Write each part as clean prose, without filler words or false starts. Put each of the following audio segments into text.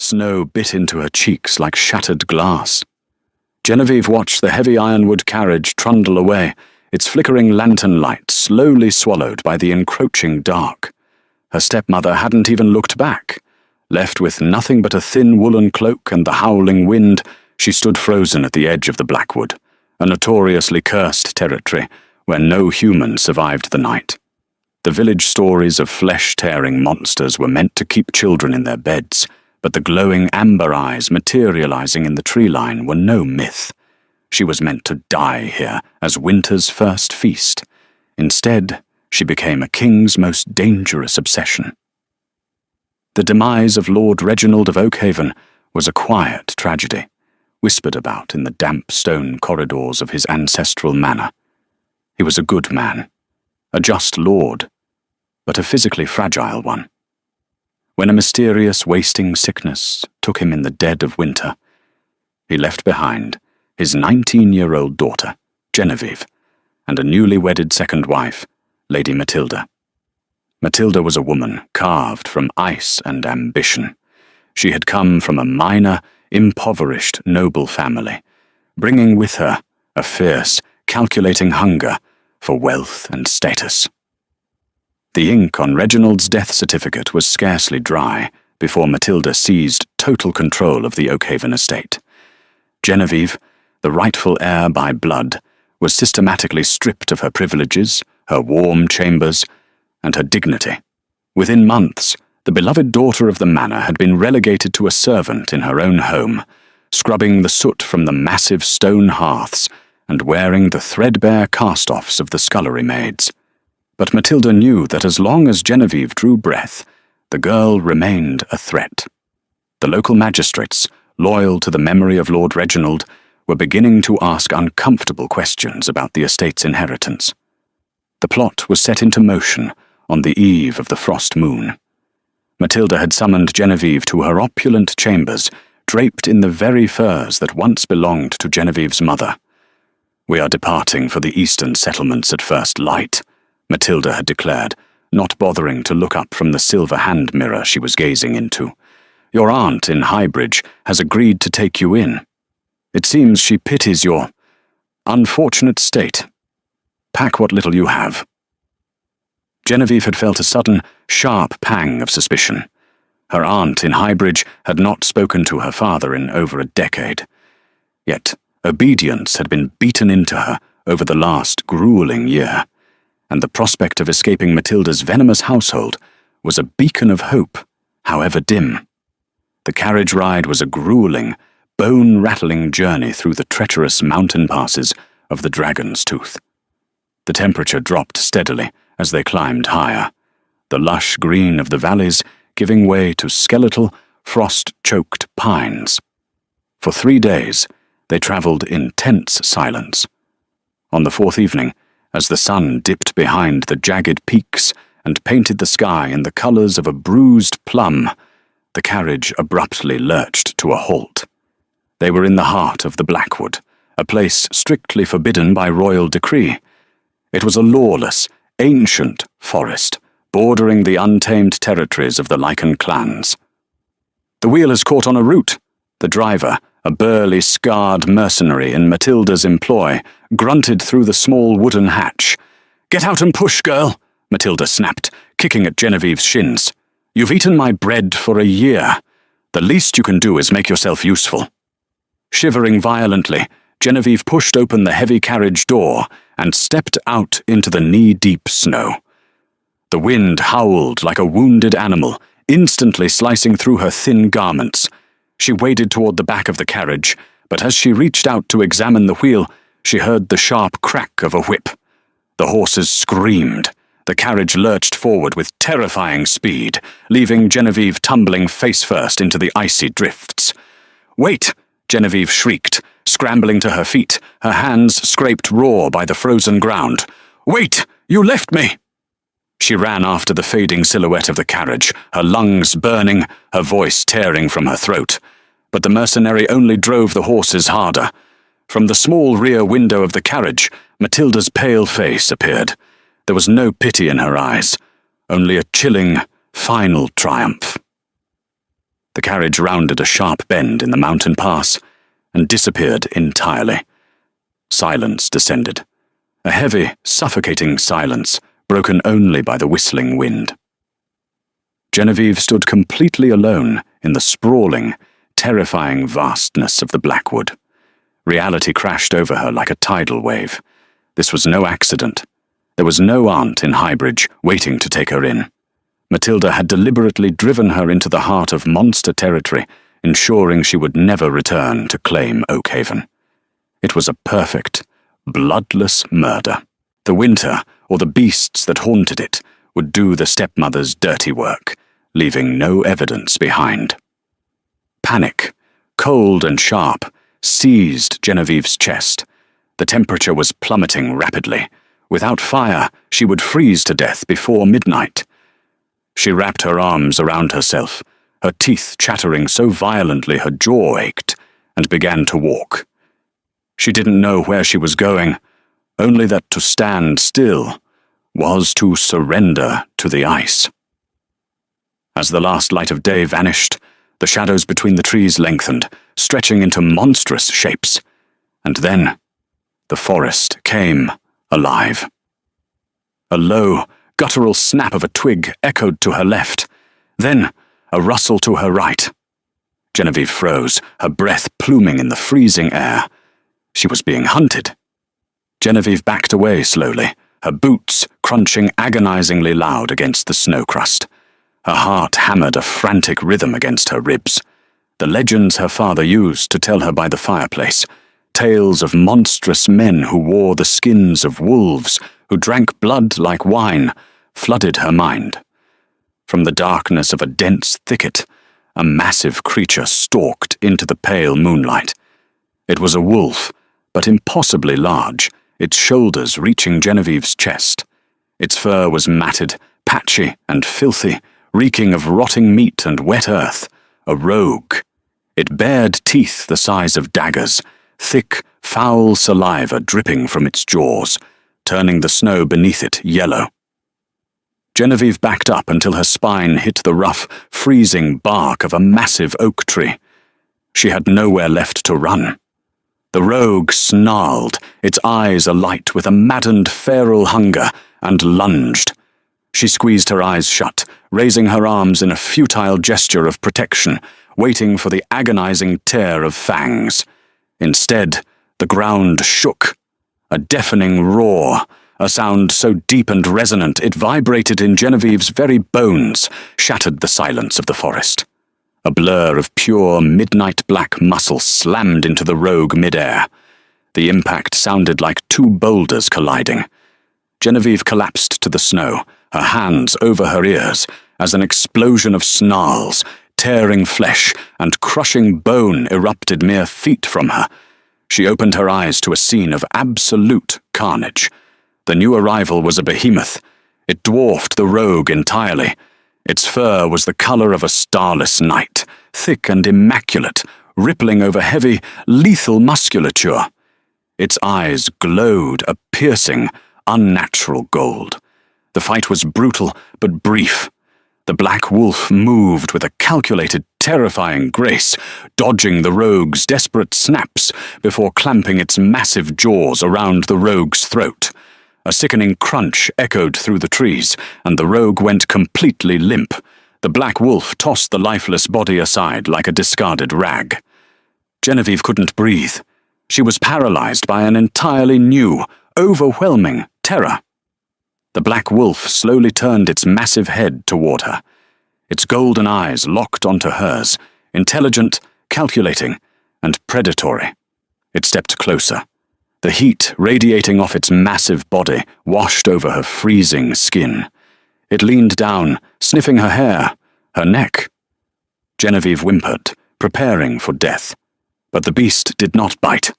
Snow bit into her cheeks like shattered glass. Genevieve watched the heavy ironwood carriage trundle away, its flickering lantern light slowly swallowed by the encroaching dark. Her stepmother hadn't even looked back. Left with nothing but a thin woolen cloak and the howling wind, she stood frozen at the edge of the Blackwood, a notoriously cursed territory where no human survived the night. The village stories of flesh-tearing monsters were meant to keep children in their beds, but the glowing amber eyes materializing in the tree line were no myth. She was meant to die here as winter's first feast. Instead, she became a king's most dangerous obsession. The demise of Lord Reginald of Oakhaven was a quiet tragedy, whispered about in the damp stone corridors of his ancestral manor. He was a good man, a just lord, but a physically fragile one. When a mysterious wasting sickness took him in the dead of winter, he left behind his 19-year-old daughter, Genevieve, and a newly wedded second wife, Lady Matilda. Matilda was a woman carved from ice and ambition. She had come from a minor, impoverished noble family, bringing with her a fierce, calculating hunger for wealth and status. The ink on Reginald's death certificate was scarcely dry before Matilda seized total control of the Oakhaven estate. Genevieve, the rightful heir by blood, was systematically stripped of her privileges, her warm chambers, and her dignity. Within months, the beloved daughter of the manor had been relegated to a servant in her own home, scrubbing the soot from the massive stone hearths and wearing the threadbare cast-offs of the scullery maids. But Matilda knew that as long as Genevieve drew breath, the girl remained a threat. The local magistrates, loyal to the memory of Lord Reginald, were beginning to ask uncomfortable questions about the estate's inheritance. The plot was set into motion on the eve of the frost moon. Matilda had summoned Genevieve to her opulent chambers, draped in the very furs that once belonged to Genevieve's mother. "We are departing for the eastern settlements at first light," Matilda had declared, not bothering to look up from the silver hand mirror she was gazing into. "Your aunt in Highbridge has agreed to take you in. It seems she pities your unfortunate state. Pack what little you have." Genevieve had felt a sudden, sharp pang of suspicion. Her aunt in Highbridge had not spoken to her father in over a decade. Yet obedience had been beaten into her over the last grueling year, and the prospect of escaping Matilda's venomous household was a beacon of hope, however dim. The carriage ride was a grueling, bone-rattling journey through the treacherous mountain passes of the Dragon's Tooth. The temperature dropped steadily as they climbed higher, the lush green of the valleys giving way to skeletal, frost-choked pines. For 3 days, they travelled in tense silence. On the fourth evening, as the sun dipped behind the jagged peaks and painted the sky in the colours of a bruised plum, the carriage abruptly lurched to a halt. They were in the heart of the Blackwood, a place strictly forbidden by royal decree. It was a lawless, ancient forest, bordering the untamed territories of the Lycan clans. "The wheel has caught on a root," the driver, a burly, scarred mercenary in Matilda's employ, grunted through the small wooden hatch. "Get out and push, girl," Matilda snapped, kicking at Genevieve's shins. "You've eaten my bread for a year. The least you can do is make yourself useful." Shivering violently, Genevieve pushed open the heavy carriage door and stepped out into the knee-deep snow. The wind howled like a wounded animal, instantly slicing through her thin garments. She waded toward the back of the carriage, but as she reached out to examine the wheel, she heard the sharp crack of a whip. The horses screamed. The carriage lurched forward with terrifying speed, leaving Genevieve tumbling face-first into the icy drifts. "Wait!" Genevieve shrieked, scrambling to her feet, her hands scraped raw by the frozen ground. "Wait! You left me!" She ran after the fading silhouette of the carriage, her lungs burning, her voice tearing from her throat. But the mercenary only drove the horses harder. From the small rear window of the carriage, Matilda's pale face appeared. There was no pity in her eyes, only a chilling, final triumph. The carriage rounded a sharp bend in the mountain pass and disappeared entirely. Silence descended. A heavy, suffocating silence, broken only by the whistling wind. Genevieve stood completely alone in the sprawling, terrifying vastness of the Blackwood. Reality crashed over her like a tidal wave. This was no accident. There was no aunt in Highbridge waiting to take her in. Matilda had deliberately driven her into the heart of monster territory, ensuring she would never return to claim Oakhaven. It was a perfect, bloodless murder. The winter, or the beasts that haunted it, would do the stepmother's dirty work, leaving no evidence behind. Panic, cold and sharp, seized Genevieve's chest. The temperature was plummeting rapidly. Without fire, she would freeze to death before midnight. She wrapped her arms around herself, her teeth chattering so violently her jaw ached, and began to walk. She didn't know where she was going, only that to stand still was to surrender to the ice. As the last light of day vanished, the shadows between the trees lengthened, stretching into monstrous shapes. And then, the forest came alive. A low, guttural snap of a twig echoed to her left, then a rustle to her right. Genevieve froze, her breath pluming in the freezing air. She was being hunted. Genevieve backed away slowly, her boots crunching agonizingly loud against the snow crust. Her heart hammered a frantic rhythm against her ribs. The legends her father used to tell her by the fireplace, tales of monstrous men who wore the skins of wolves, who drank blood like wine, flooded her mind. From the darkness of a dense thicket, a massive creature stalked into the pale moonlight. It was a wolf, but impossibly large, its shoulders reaching Genevieve's chest. Its fur was matted, patchy and filthy, reeking of rotting meat and wet earth. A rogue. It bared teeth the size of daggers, thick, foul saliva dripping from its jaws, turning the snow beneath it yellow. Genevieve backed up until her spine hit the rough, freezing bark of a massive oak tree. She had nowhere left to run. The rogue snarled, its eyes alight with a maddened feral hunger, and lunged. She squeezed her eyes shut, raising her arms in a futile gesture of protection, waiting for the agonizing tear of fangs. Instead, the ground shook. A deafening roar, a sound so deep and resonant it vibrated in Genevieve's very bones, shattered the silence of the forest. A blur of pure midnight black muscle slammed into the rogue midair. The impact sounded like two boulders colliding. Genevieve collapsed to the snow, her hands over her ears, as an explosion of snarls, tearing flesh, and crushing bone erupted mere feet from her. She opened her eyes to a scene of absolute carnage. The new arrival was a behemoth. It dwarfed the rogue entirely. Its fur was the color of a starless night, thick and immaculate, rippling over heavy, lethal musculature. Its eyes glowed a piercing, unnatural gold. The fight was brutal, but brief. The black wolf moved with a calculated, terrifying grace, dodging the rogue's desperate snaps before clamping its massive jaws around the rogue's throat. A sickening crunch echoed through the trees, and the rogue went completely limp. The black wolf tossed the lifeless body aside like a discarded rag. Genevieve couldn't breathe. She was paralyzed by an entirely new, overwhelming terror. The black wolf slowly turned its massive head toward her. Its golden eyes locked onto hers, intelligent, calculating, and predatory. It stepped closer. The heat radiating off its massive body washed over her freezing skin. It leaned down, sniffing her hair, her neck. Genevieve whimpered, preparing for death. But the beast did not bite.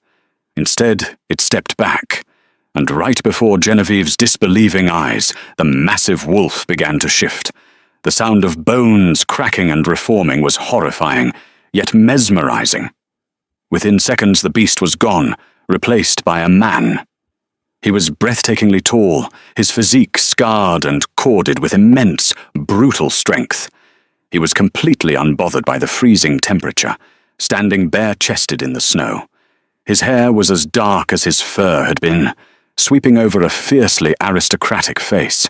Instead, it stepped back, and right before Genevieve's disbelieving eyes, the massive wolf began to shift. The sound of bones cracking and reforming was horrifying, yet mesmerizing. Within seconds the beast was gone, replaced by a man. He was breathtakingly tall, his physique scarred and corded with immense, brutal strength. He was completely unbothered by the freezing temperature, standing bare-chested in the snow. His hair was as dark as his fur had been, sweeping over a fiercely aristocratic face.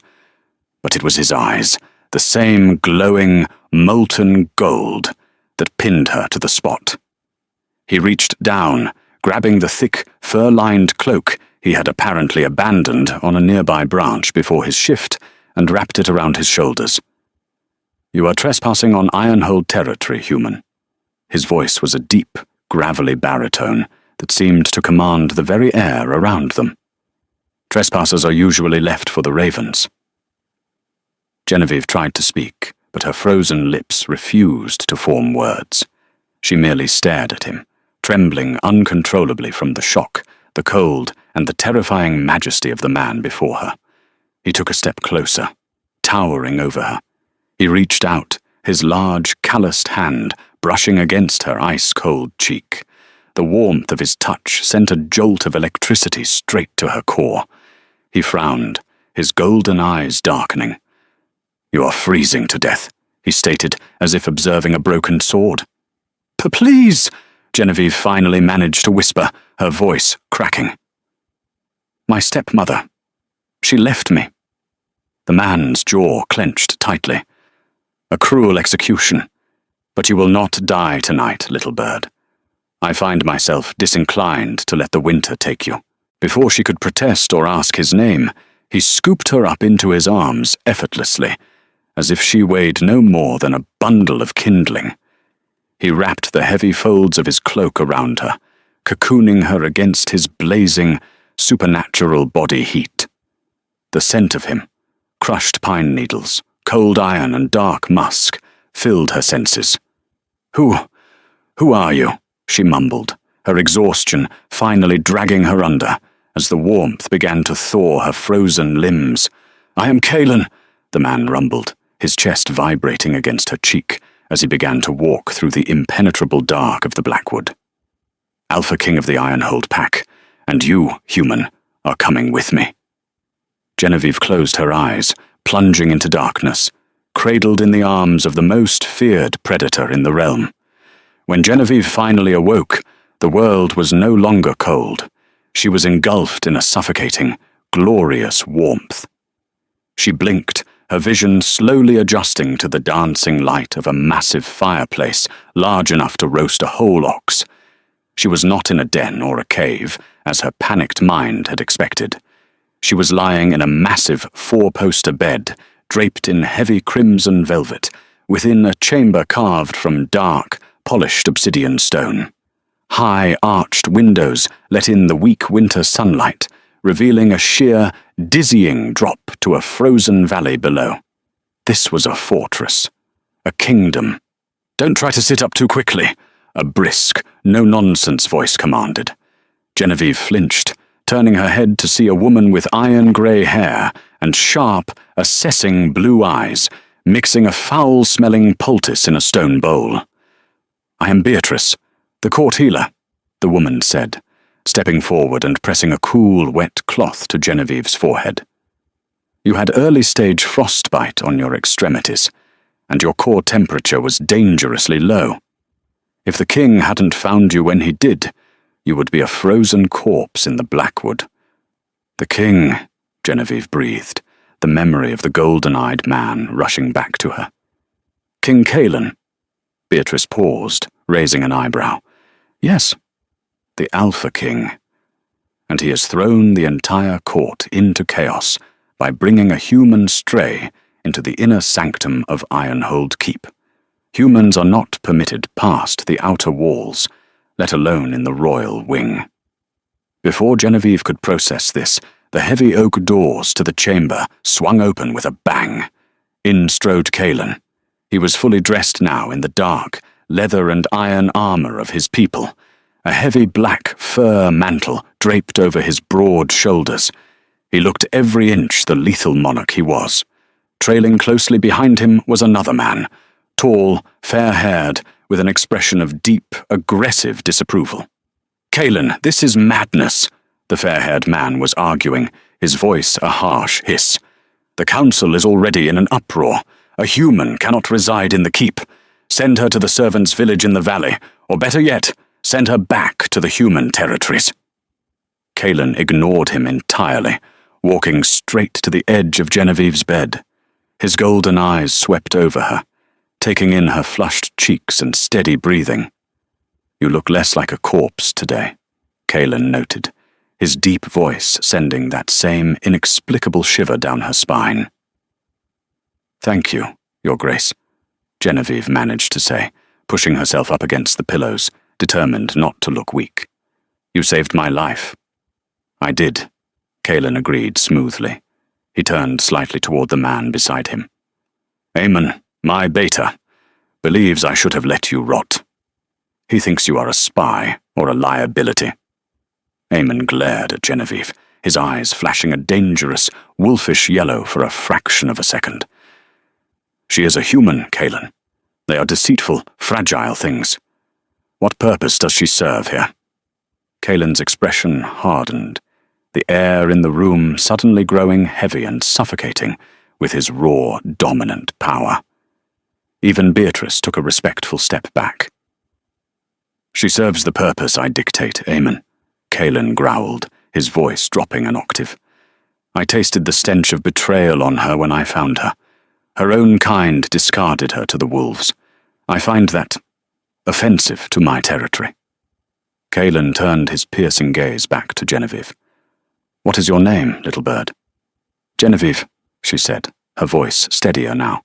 But it was his eyes, the same glowing, molten gold, that pinned her to the spot. He reached down, grabbing the thick, fur-lined cloak he had apparently abandoned on a nearby branch before his shift, and wrapped it around his shoulders. "You are trespassing on Ironhold territory, human." His voice was a deep, gravelly baritone that seemed to command the very air around them. "Trespassers are usually left for the ravens." Genevieve tried to speak, but her frozen lips refused to form words. She merely stared at him, trembling uncontrollably from the shock, the cold, and the terrifying majesty of the man before her. He took a step closer, towering over her. He reached out, his large, calloused hand brushing against her ice-cold cheek. The warmth of his touch sent a jolt of electricity straight to her core. He frowned, his golden eyes darkening. "You are freezing to death," he stated, as if observing a broken sword. "Please," Genevieve finally managed to whisper, her voice cracking. "My stepmother. She left me." The man's jaw clenched tightly. "A cruel execution. But you will not die tonight, little bird. I find myself disinclined to let the winter take you." Before she could protest or ask his name, he scooped her up into his arms effortlessly, as if she weighed no more than a bundle of kindling. He wrapped the heavy folds of his cloak around her, cocooning her against his blazing, supernatural body heat. The scent of him, crushed pine needles, cold iron, and dark musk, filled her senses. Who are you?" she mumbled, her exhaustion finally dragging her under, as the warmth began to thaw her frozen limbs. "I am Kalen," the man rumbled, his chest vibrating against her cheek as he began to walk through the impenetrable dark of the Blackwood. "Alpha King of the Ironhold Pack, and you, human, are coming with me." Genevieve closed her eyes, plunging into darkness, cradled in the arms of the most feared predator in the realm. When Genevieve finally awoke, the world was no longer cold. She was engulfed in a suffocating, glorious warmth. She blinked, her vision slowly adjusting to the dancing light of a massive fireplace large enough to roast a whole ox. She was not in a den or a cave, as her panicked mind had expected. She was lying in a massive four-poster bed, draped in heavy crimson velvet, within a chamber carved from dark, polished obsidian stone. High, arched windows let in the weak winter sunlight, revealing a sheer, dizzying drop to a frozen valley below. This was a fortress, a kingdom. "Don't try to sit up too quickly," a brisk, no-nonsense voice commanded. Genevieve flinched, turning her head to see a woman with iron-grey hair and sharp, assessing blue eyes, mixing a foul-smelling poultice in a stone bowl. "I am Beatrice, the court healer," the woman said, stepping forward and pressing a cool, wet cloth to Genevieve's forehead. "You had early-stage frostbite on your extremities, and your core temperature was dangerously low. If the king hadn't found you when he did, you would be a frozen corpse in the Blackwood." "The king," Genevieve breathed, the memory of the golden-eyed man rushing back to her. "King Kalen." Beatrice paused, raising an eyebrow. "Yes, the Alpha King. And he has thrown the entire court into chaos by bringing a human stray into the inner sanctum of Ironhold Keep. Humans are not permitted past the outer walls, let alone in the royal wing." Before Genevieve could process this, the heavy oak doors to the chamber swung open with a bang. In strode Kalen. He was fully dressed now in the dark, leather and iron armor of his people, a heavy black fur mantle draped over his broad shoulders. He looked every inch the lethal monarch he was. Trailing closely behind him was another man, tall, fair-haired, with an expression of deep, aggressive disapproval. "Kalen, this is madness," the fair-haired man was arguing, his voice a harsh hiss. "The council is already in an uproar. A human cannot reside in the keep. Send her to the servants' village in the valley, or better yet, send her back to the human territories. Kaelin ignored him entirely, walking straight to the edge of Genevieve's bed. His golden eyes swept over her, taking in her flushed cheeks and steady breathing. "You look less like a corpse today," Kaelin noted, his deep voice sending that same inexplicable shiver down her spine. "Thank you, Your Grace," Genevieve managed to say, pushing herself up against the pillows, determined not to look weak. "You saved my life." "I did," Kaelin agreed smoothly. He turned slightly toward the man beside him. "Aemon, my beta, believes I should have let you rot. He thinks you are a spy or a liability." Aemon glared at Genevieve, his eyes flashing a dangerous, wolfish yellow for a fraction of a second. "She is a human, Kaelin. They are deceitful, fragile things. What purpose does she serve here?" Kaelin's expression hardened, the air in the room suddenly growing heavy and suffocating with his raw, dominant power. Even Beatrice took a respectful step back. "She serves the purpose I dictate, Aemon," Kaelin growled, his voice dropping an octave. "I tasted the stench of betrayal on her when I found her. Her own kind discarded her to the wolves. I find that offensive to my territory." Kaelin turned his piercing gaze back to Genevieve. "What is your name, little bird?" "Genevieve," she said, her voice steadier now.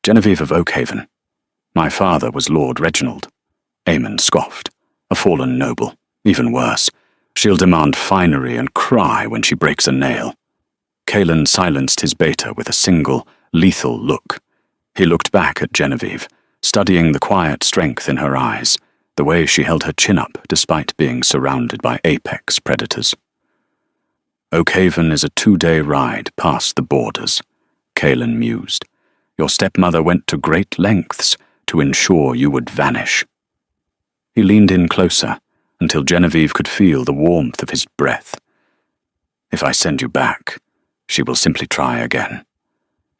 "Genevieve of Oakhaven. My father was Lord Reginald." Aemon scoffed. "A fallen noble. Even worse. She'll demand finery and cry when she breaks a nail." Kaelin silenced his beta with a single, lethal look. He looked back at Genevieve, studying the quiet strength in her eyes, the way she held her chin up despite being surrounded by apex predators. "Oakhaven is a 2-day ride past the borders," Kaelin mused. "Your stepmother went to great lengths to ensure you would vanish." He leaned in closer until Genevieve could feel the warmth of his breath. "If I send you back, she will simply try again.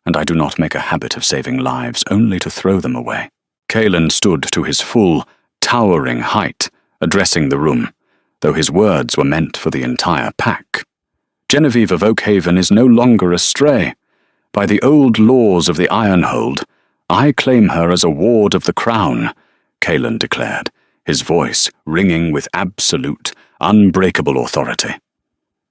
And I do not make a habit of saving lives only to throw them away." Kaelin stood to his full, towering height, addressing the room, though his words were meant for the entire pack. "Genevieve of Oakhaven is no longer a stray. By the old laws of the Ironhold, I claim her as a ward of the crown," Kaelin declared, his voice ringing with absolute, unbreakable authority.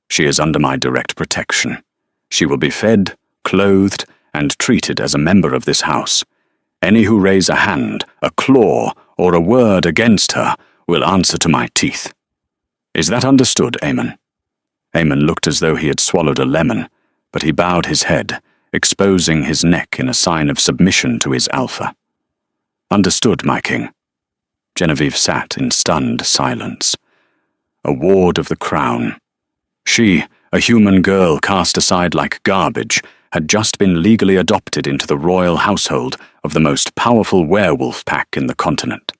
"She is under my direct protection. She will be fed, clothed, and treated as a member of this house. Any who raise a hand, a claw, or a word against her will answer to my teeth. Is that understood, Aemon?" Aemon looked as though he had swallowed a lemon, but he bowed his head, exposing his neck in a sign of submission to his alpha. "Understood, my king." Genevieve sat in stunned silence. A ward of the crown. She, a human girl cast aside like garbage, had just been legally adopted into the royal household of the most powerful werewolf pack in the continent.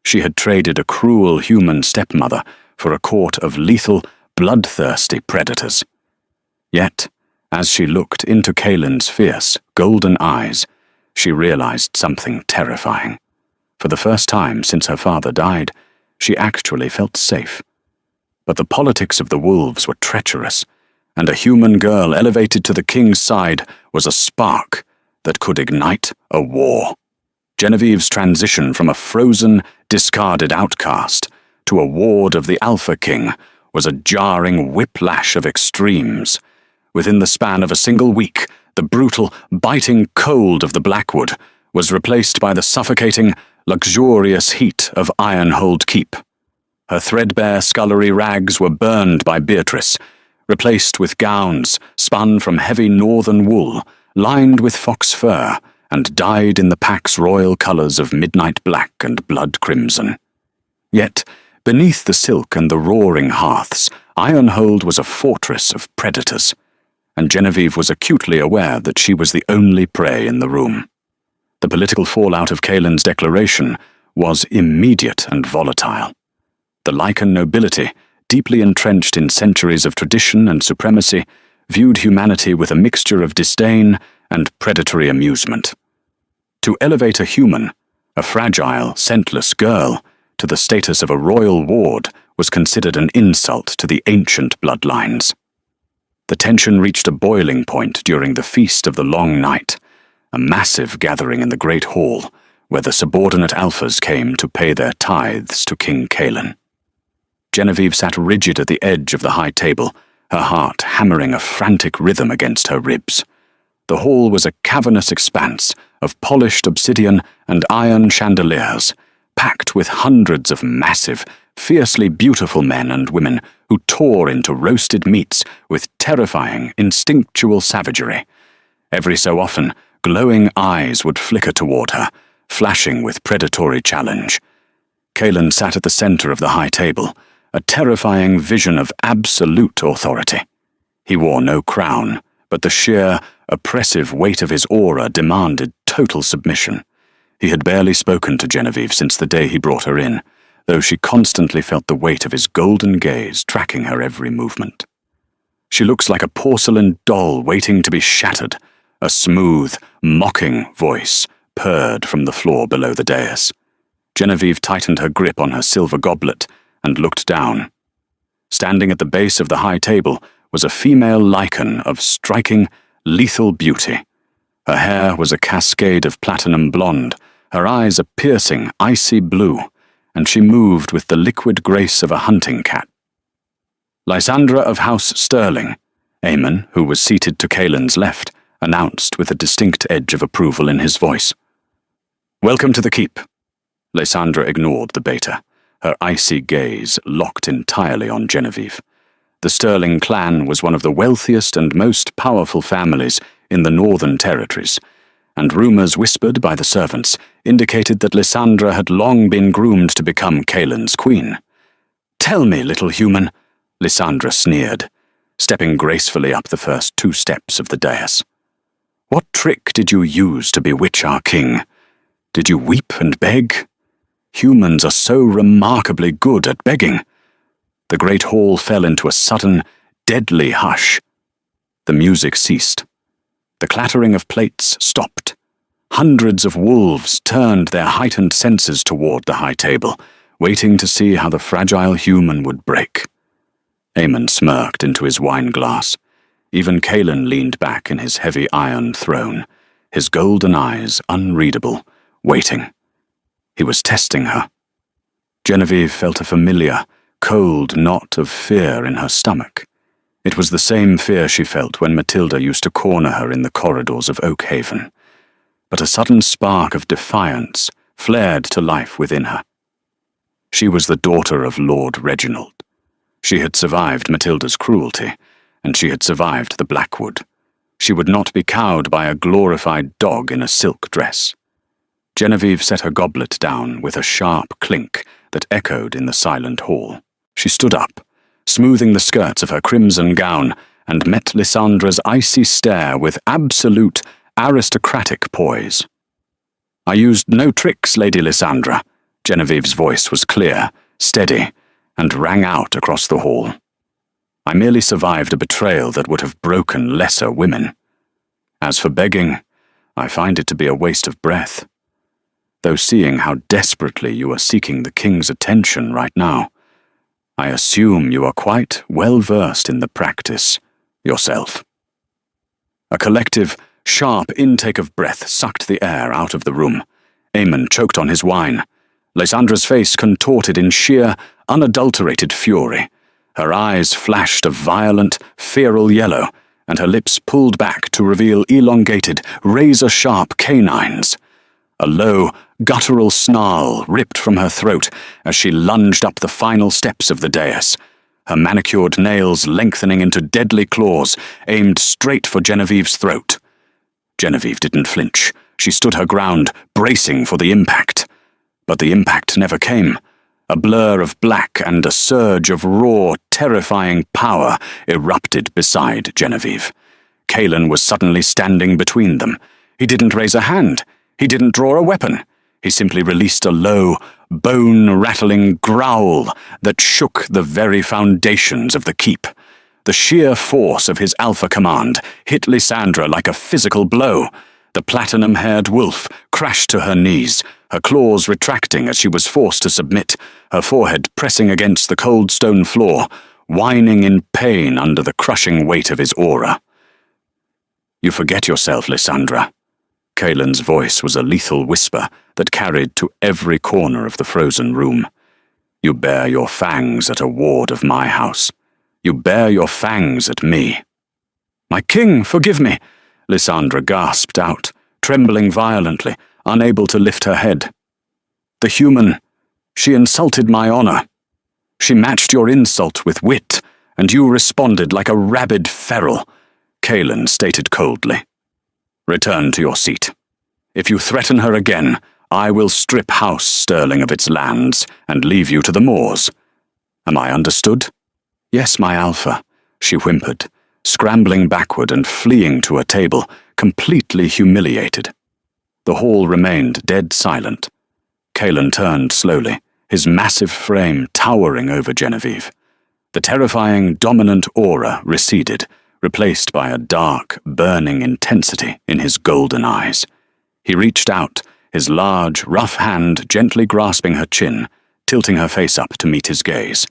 She had traded a cruel human stepmother for a court of lethal, bloodthirsty predators. Yet, as she looked into Kaelin's fierce, golden eyes, she realized something terrifying. For the first time since her father died, she actually felt safe. But the politics of the wolves were treacherous, and a human girl elevated to the king's side was a spark that could ignite a war. Genevieve's transition from a frozen, discarded outcast to a ward of the Alpha King was a jarring whiplash of extremes. Within the span of a single week, the brutal, biting cold of the Blackwood was replaced by the suffocating, luxurious heat of Ironhold Keep. Her threadbare scullery rags were burned by Beatrice, replaced with gowns spun from heavy northern wool, lined with fox fur, and dyed in the pack's royal colours of midnight black and blood crimson. Yet, beneath the silk and the roaring hearths, Ironhold was a fortress of predators, and Genevieve was acutely aware that she was the only prey in the room. The political fallout of Kaelin's declaration was immediate and volatile. The Lycan nobility, deeply entrenched in centuries of tradition and supremacy, viewed humanity with a mixture of disdain and predatory amusement. To elevate a human, a fragile, scentless girl, to the status of a royal ward was considered an insult to the ancient bloodlines. The tension reached a boiling point during the Feast of the Long Night, a massive gathering in the Great Hall, where the subordinate alphas came to pay their tithes to King Kaelin. Genevieve sat rigid at the edge of the high table, her heart hammering a frantic rhythm against her ribs. The hall was a cavernous expanse of polished obsidian and iron chandeliers, packed with hundreds of massive, fiercely beautiful men and women who tore into roasted meats with terrifying, instinctual savagery. Every so often, glowing eyes would flicker toward her, flashing with predatory challenge. Kaelin sat at the center of the high table, a terrifying vision of absolute authority. He wore no crown, but the sheer, oppressive weight of his aura demanded total submission. He had barely spoken to Genevieve since the day he brought her in, though she constantly felt the weight of his golden gaze tracking her every movement. She looks like a porcelain doll waiting to be shattered, a smooth, mocking voice purred from the floor below the dais. Genevieve tightened her grip on her silver goblet and looked down. Standing at the base of the high table was a female lichen of striking, lethal beauty. Her hair was a cascade of platinum blonde, her eyes a piercing, icy blue, and she moved with the liquid grace of a hunting cat. Lysandra of House Sterling, Aemon, who was seated to Kaelin's left, announced with a distinct edge of approval in his voice. "Welcome to the keep." Lysandra ignored the beta, her icy gaze locked entirely on Genevieve. The Sterling clan was one of the wealthiest and most powerful families in the Northern Territories, and rumors whispered by the servants indicated that Lysandra had long been groomed to become Kaelin's queen. "Tell me, little human," Lysandra sneered, stepping gracefully up the first 2 steps of the dais. "What trick did you use to bewitch our king? Did you weep and beg? Humans are so remarkably good at begging." The great hall fell into a sudden, deadly hush. The music ceased. The clattering of plates stopped. Hundreds of wolves turned their heightened senses toward the high table, waiting to see how the fragile human would break. Aemon smirked into his wine glass. Even Kaelin leaned back in his heavy iron throne, his golden eyes unreadable, waiting. He was testing her. Genevieve felt a familiar, cold knot of fear in her stomach. It was the same fear she felt when Matilda used to corner her in the corridors of Oakhaven. But a sudden spark of defiance flared to life within her. She was the daughter of Lord Reginald. She had survived Matilda's cruelty, and she had survived the Blackwood. She would not be cowed by a glorified dog in a silk dress. Genevieve set her goblet down with a sharp clink that echoed in the silent hall. She stood up, smoothing the skirts of her crimson gown, and met Lysandra's icy stare with absolute, aristocratic poise. "I used no tricks, Lady Lysandra." Genevieve's voice was clear, steady, and rang out across the hall. "I merely survived a betrayal that would have broken lesser women. As for begging, I find it to be a waste of breath. Though seeing how desperately you are seeking the king's attention right now, I assume you are quite well versed in the practice yourself." A collective, sharp intake of breath sucked the air out of the room. Aemon choked on his wine. Lysandra's face contorted in sheer, unadulterated fury. Her eyes flashed a violent, feral yellow, and her lips pulled back to reveal elongated, razor-sharp canines. A low, guttural snarl ripped from her throat as she lunged up the final steps of the dais, her manicured nails lengthening into deadly claws aimed straight for Genevieve's throat. Genevieve didn't flinch. She stood her ground, bracing for the impact. But the impact never came. A blur of black and a surge of raw, terrifying power erupted beside Genevieve. Kaelin was suddenly standing between them. He didn't raise a hand. He didn't draw a weapon. He simply released a low, bone-rattling growl that shook the very foundations of the keep. The sheer force of his alpha command hit Lysandra like a physical blow, The platinum-haired wolf crashed to her knees, her claws retracting as she was forced to submit, her forehead pressing against the cold stone floor, whining in pain under the crushing weight of his aura. "You forget yourself, Lysandra." Kaelin's voice was a lethal whisper that carried to every corner of the frozen room. "You bare your fangs at a ward of my house. You bare your fangs at me." "My king, forgive me," Lysandra gasped out, trembling violently, unable to lift her head. "The human, she insulted my honor. She matched your insult with wit, and you responded like a rabid feral," Kaelin stated coldly. "Return to your seat. If you threaten her again, I will strip House Sterling of its lands and leave you to the moors. Am I understood?" "Yes, my alpha," she whimpered, scrambling backward and fleeing to a table, completely humiliated. The hall remained dead silent. Kaelin turned slowly, his massive frame towering over Genevieve. The terrifying, dominant aura receded, replaced by a dark, burning intensity in his golden eyes. He reached out, his large, rough hand gently grasping her chin, tilting her face up to meet his gaze.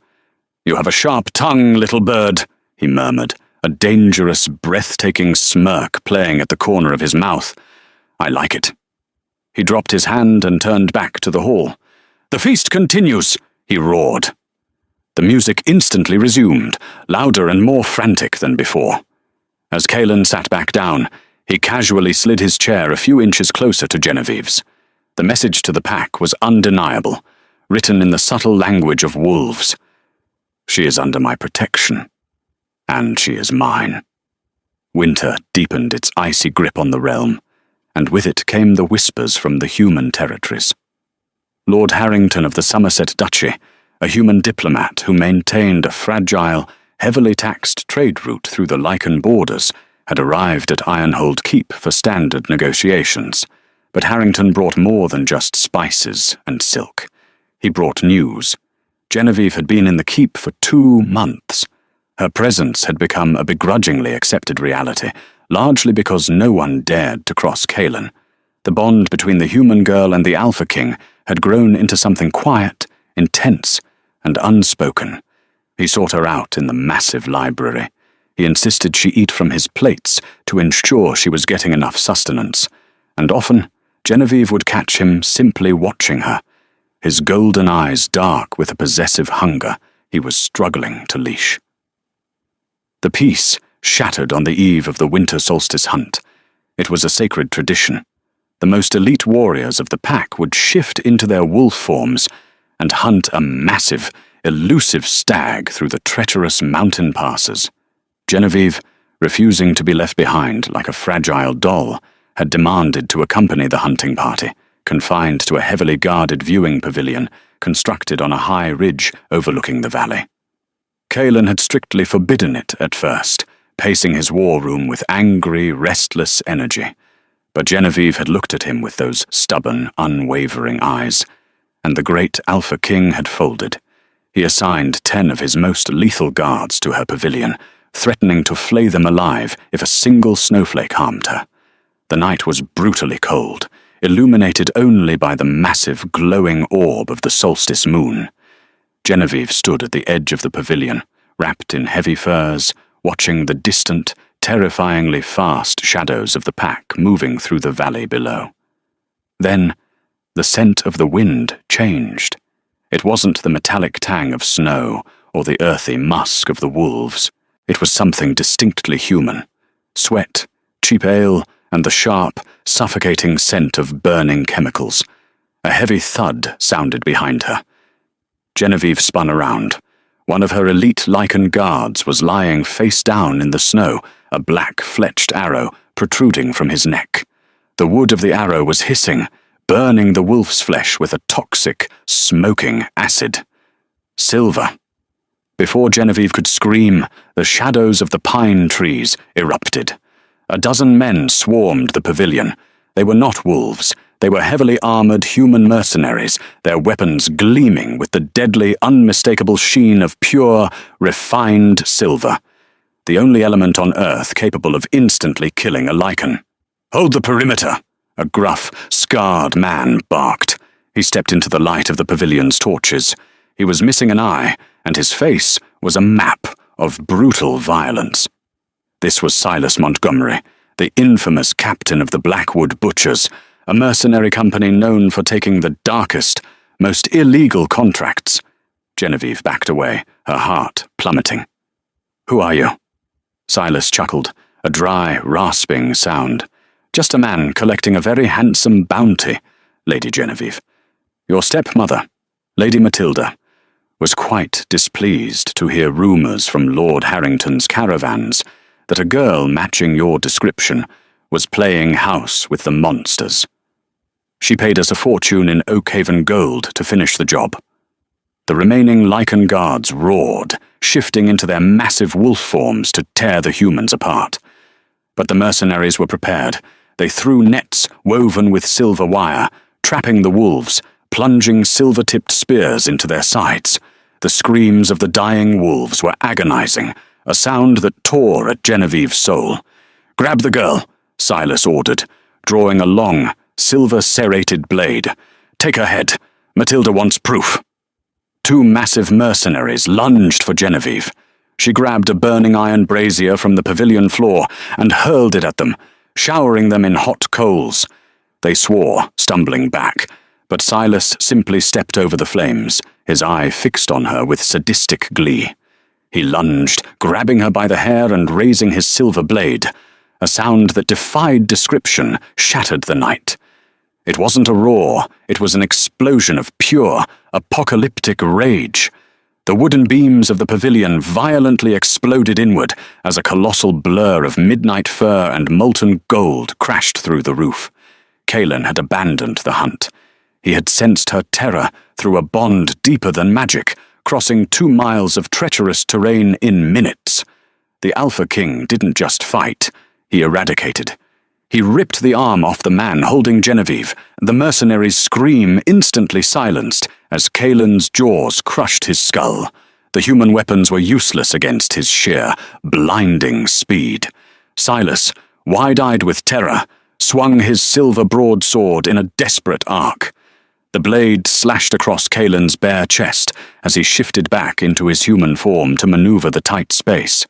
"You have a sharp tongue, little bird," he murmured, a dangerous, breathtaking smirk playing at the corner of his mouth. "I like it." He dropped his hand and turned back to the hall. "The feast continues," he roared. The music instantly resumed, louder and more frantic than before. As Kaelin sat back down, he casually slid his chair a few inches closer to Genevieve's. The message to the pack was undeniable, written in the subtle language of wolves. "She is under my protection, and she is mine." Winter deepened its icy grip on the realm, and with it came the whispers from the human territories. Lord Harrington of the Somerset Duchy, a human diplomat who maintained a fragile, heavily taxed trade route through the Lycan borders, had arrived at Ironhold Keep for standard negotiations. But Harrington brought more than just spices and silk. He brought news. Genevieve had been in the keep for 2 months. Her presence had become a begrudgingly accepted reality, largely because no one dared to cross Kaelin. The bond between the human girl and the Alpha King had grown into something quiet, intense, and unspoken. He sought her out in the massive library. He insisted she eat from his plates to ensure she was getting enough sustenance, and often Genevieve would catch him simply watching her, his golden eyes dark with a possessive hunger he was struggling to leash. The peace shattered on the eve of the winter solstice hunt. It was a sacred tradition. The most elite warriors of the pack would shift into their wolf forms and hunt a massive, elusive stag through the treacherous mountain passes. Genevieve, refusing to be left behind like a fragile doll, had demanded to accompany the hunting party, confined to a heavily guarded viewing pavilion constructed on a high ridge overlooking the valley. Kaelin had strictly forbidden it at first, pacing his war room with angry, restless energy. But Genevieve had looked at him with those stubborn, unwavering eyes, and the great Alpha King had folded. He assigned 10 of his most lethal guards to her pavilion, threatening to flay them alive if a single snowflake harmed her. The night was brutally cold, illuminated only by the massive, glowing orb of the solstice moon. Genevieve stood at the edge of the pavilion, wrapped in heavy furs, watching the distant, terrifyingly fast shadows of the pack moving through the valley below. Then, the scent of the wind changed. It wasn't the metallic tang of snow or the earthy musk of the wolves. It was something distinctly human. Sweat, cheap ale, and the sharp, suffocating scent of burning chemicals. A heavy thud sounded behind her. Genevieve spun around. One of her elite Lycan guards was lying face down in the snow, a black fletched arrow protruding from his neck. The wood of the arrow was hissing, burning the wolf's flesh with a toxic, smoking acid. Silver. Before Genevieve could scream, the shadows of the pine trees erupted. A dozen men swarmed the pavilion. They were not wolves. They were heavily armored human mercenaries, their weapons gleaming with the deadly, unmistakable sheen of pure, refined silver. The only element on Earth capable of instantly killing a Lycan. "Hold the perimeter," a gruff, scarred man barked. He stepped into the light of the pavilion's torches. He was missing an eye, and his face was a map of brutal violence. This was Silas Montgomery, the infamous captain of the Blackwood Butchers, a mercenary company known for taking the darkest, most illegal contracts. Genevieve backed away, her heart plummeting. "Who are you?" Silas chuckled, a dry, rasping sound. "Just a man collecting a very handsome bounty, Lady Genevieve. Your stepmother, Lady Matilda, was quite displeased to hear rumours from Lord Harrington's caravans that a girl matching your description was playing house with the monsters. She paid us a fortune in Oakhaven gold to finish the job." The remaining Lycan guards roared, shifting into their massive wolf forms to tear the humans apart. But the mercenaries were prepared. They threw nets woven with silver wire, trapping the wolves, plunging silver-tipped spears into their sides. The screams of the dying wolves were agonizing, a sound that tore at Genevieve's soul. "Grab the girl," Silas ordered, drawing a long, silver-serrated blade. "Take her head. Matilda wants proof." Two massive mercenaries lunged for Genevieve. She grabbed a burning iron brazier from the pavilion floor and hurled it at them, showering them in hot coals. They swore, stumbling back, but Silas simply stepped over the flames, his eye fixed on her with sadistic glee. He lunged, grabbing her by the hair and raising his silver blade. A sound that defied description shattered the night. It wasn't a roar, it was an explosion of pure, apocalyptic rage. The wooden beams of the pavilion violently exploded inward as a colossal blur of midnight fur and molten gold crashed through the roof. Kaelin had abandoned the hunt. He had sensed her terror through a bond deeper than magic, crossing 2 miles of treacherous terrain in minutes. The Alpha King didn't just fight, he eradicated. He ripped the arm off the man holding Genevieve, the mercenary's scream instantly silenced as Kaelin's jaws crushed his skull. The human weapons were useless against his sheer, blinding speed. Silas, wide-eyed with terror, swung his silver broadsword in a desperate arc. The blade slashed across Kaelin's bare chest as he shifted back into his human form to maneuver the tight space.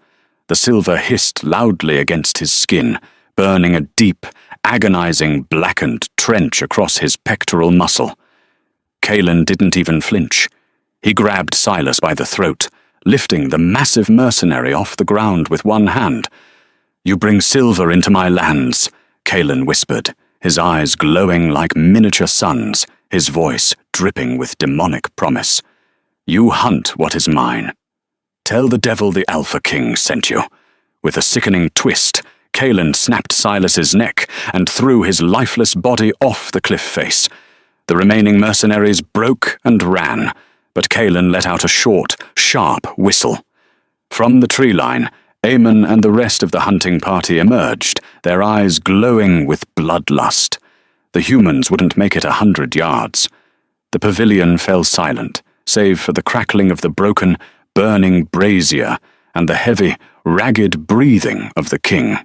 The silver hissed loudly against his skin, burning a deep, agonizing, blackened trench across his pectoral muscle. Kaelin didn't even flinch. He grabbed Silas by the throat, lifting the massive mercenary off the ground with one hand. "You bring silver into my lands," Kaelin whispered, his eyes glowing like miniature suns, his voice dripping with demonic promise. "You hunt what is mine. Tell the devil the Alpha King sent you." With a sickening twist, Kaelin snapped Silas's neck and threw his lifeless body off the cliff face. The remaining mercenaries broke and ran, but Kaelin let out a short, sharp whistle. From the tree line, Eamon and the rest of the hunting party emerged, their eyes glowing with bloodlust. The humans wouldn't make it 100 yards. The pavilion fell silent, save for the crackling of the broken, burning brazier and the heavy, ragged breathing of the king.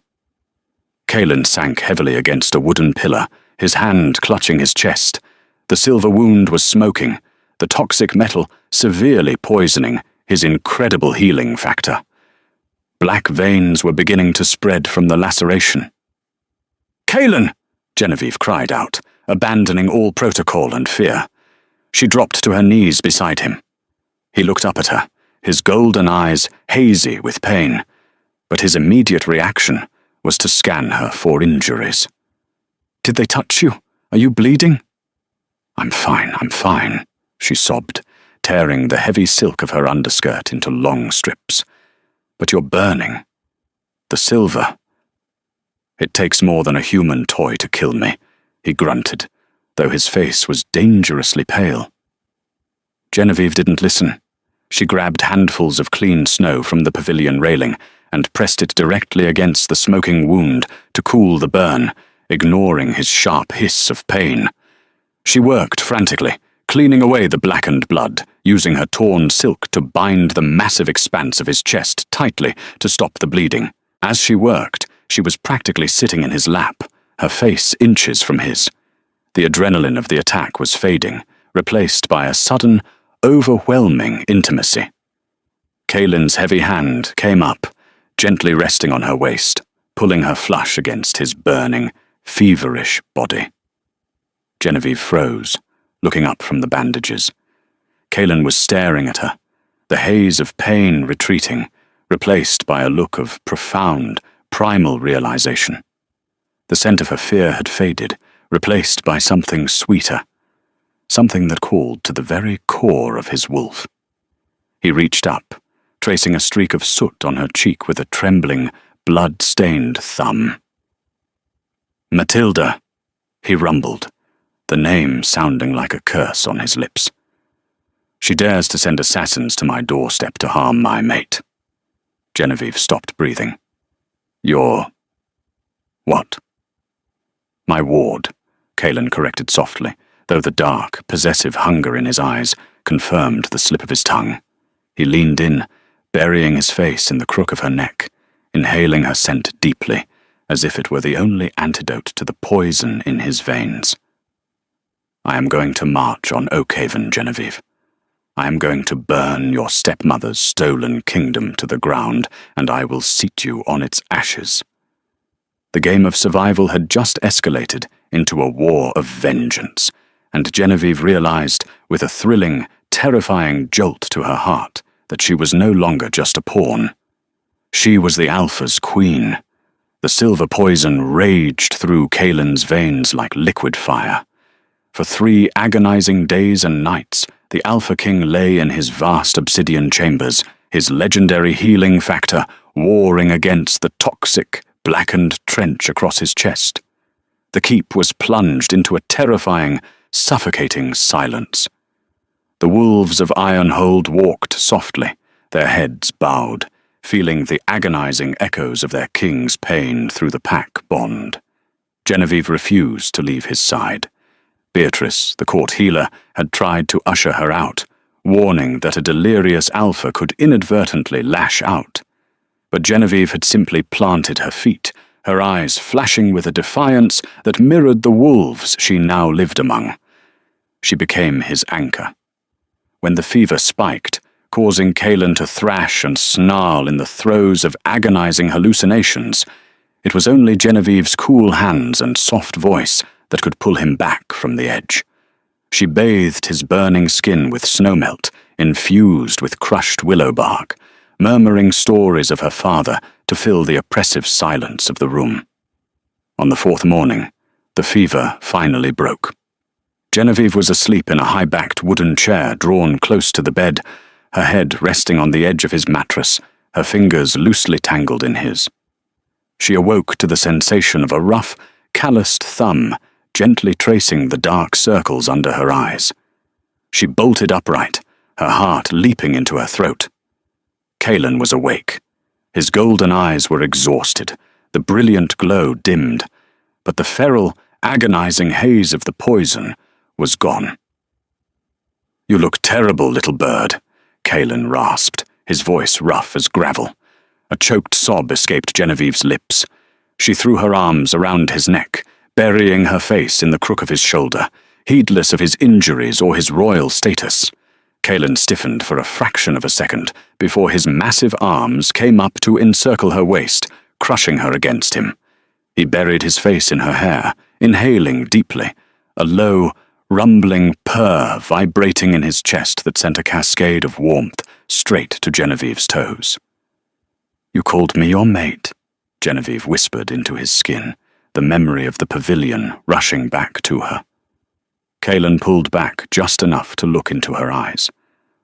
Kaelin sank heavily against a wooden pillar, his hand clutching his chest. The silver wound was smoking, the toxic metal severely poisoning his incredible healing factor. Black veins were beginning to spread from the laceration. "Kaelin!" Genevieve cried out, abandoning all protocol and fear. She dropped to her knees beside him. He looked up at her, his golden eyes hazy with pain, but his immediate reaction was to scan her for injuries. "Did they touch you? Are you bleeding?" I'm fine," she sobbed, tearing the heavy silk of her underskirt into long strips. "But you're burning. The silver. It takes more than a human toy to kill me," he grunted, though his face was dangerously pale. Genevieve didn't listen. She grabbed handfuls of clean snow from the pavilion railing and pressed it directly against the smoking wound to cool the burn, ignoring his sharp hiss of pain. She worked frantically, cleaning away the blackened blood, using her torn silk to bind the massive expanse of his chest tightly to stop the bleeding. As she worked, she was practically sitting in his lap, her face inches from his. The adrenaline of the attack was fading, replaced by a sudden, overwhelming intimacy. Kaylin's heavy hand came up, gently resting on her waist, pulling her flush against his burning, feverish body. Genevieve froze, looking up from the bandages. Kaylin was staring at her, the haze of pain retreating, replaced by a look of profound, primal realization. The scent of her fear had faded, replaced by something sweeter, something that called to the very core of his wolf. He reached up, tracing a streak of soot on her cheek with a trembling, blood-stained thumb. "Matilda," he rumbled, the name sounding like a curse on his lips. "She dares to send assassins to my doorstep to harm my mate." Genevieve stopped breathing. "You're... what?" "My ward," Kaylin corrected softly, though the dark, possessive hunger in his eyes confirmed the slip of his tongue. He leaned in, burying his face in the crook of her neck, inhaling her scent deeply, as if it were the only antidote to the poison in his veins. "I am going to march on Oakhaven, Genevieve. I am going to burn your stepmother's stolen kingdom to the ground, and I will seat you on its ashes." The game of survival had just escalated into a war of vengeance, and Genevieve realized, with a thrilling, terrifying jolt to her heart, that she was no longer just a pawn. She was the Alpha's queen. The silver poison raged through Kaylin's veins like liquid fire. For 3 agonizing days and nights, the Alpha King lay in his vast obsidian chambers, his legendary healing factor warring against the toxic, blackened trench across his chest. The keep was plunged into a terrifying, suffocating silence. The wolves of Ironhold walked softly, their heads bowed, feeling the agonizing echoes of their king's pain through the pack bond. Genevieve refused to leave his side. Beatrice, the court healer, had tried to usher her out, warning that a delirious Alpha could inadvertently lash out. But Genevieve had simply planted her feet, her eyes flashing with a defiance that mirrored the wolves she now lived among. She became his anchor. When the fever spiked, causing Kaylin to thrash and snarl in the throes of agonizing hallucinations, it was only Genevieve's cool hands and soft voice that could pull him back from the edge. She bathed his burning skin with snowmelt, infused with crushed willow bark, murmuring stories of her father to fill the oppressive silence of the room. On the 4th morning, the fever finally broke. Genevieve was asleep in a high-backed wooden chair drawn close to the bed, her head resting on the edge of his mattress, her fingers loosely tangled in his. She awoke to the sensation of a rough, calloused thumb gently tracing the dark circles under her eyes. She bolted upright, her heart leaping into her throat. Kaylin was awake. His golden eyes were exhausted, the brilliant glow dimmed, but the feral, agonizing haze of the poison was gone. "You look terrible, little bird," Kaylin rasped, his voice rough as gravel. A choked sob escaped Genevieve's lips. She threw her arms around his neck, burying her face in the crook of his shoulder, heedless of his injuries or his royal status. Kaylin stiffened for a fraction of a second before his massive arms came up to encircle her waist, crushing her against him. He buried his face in her hair, inhaling deeply, a low, rumbling purr vibrating in his chest that sent a cascade of warmth straight to Genevieve's toes. "You called me your mate," Genevieve whispered into his skin, the memory of the pavilion rushing back to her. Kaylin pulled back just enough to look into her eyes.